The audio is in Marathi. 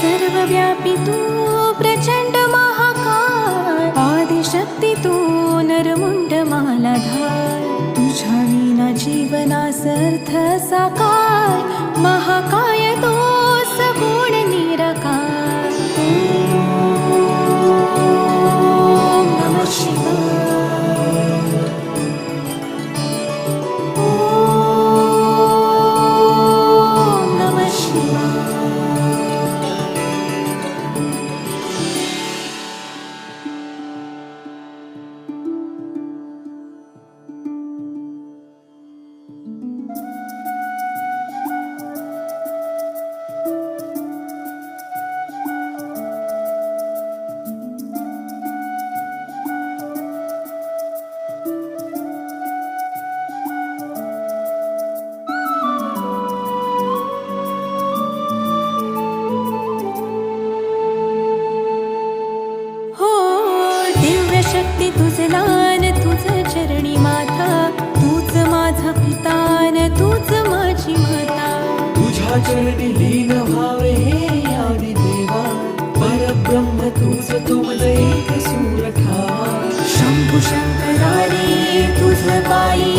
सर्वव्यापी तू प्रचंड महाकाय, आदिशक्ती तू नरमुंड मालाधार, तुझ्या विना जीवनास अर्थ साकार, महाकाय तो सगुण निराकार. ओम नमः शिवाय. ओम नमः शिवाय. शक्ती तुझ लान, तुझ चरणी माथा, तूच माझा पितान, तूच माझी माता. तुझ्या चरणी लीन व्हावे हे आदि देवा, परब्रह्म तूच तुमज एक सूर ठावा. शंभू शंकरारी तुझ पायी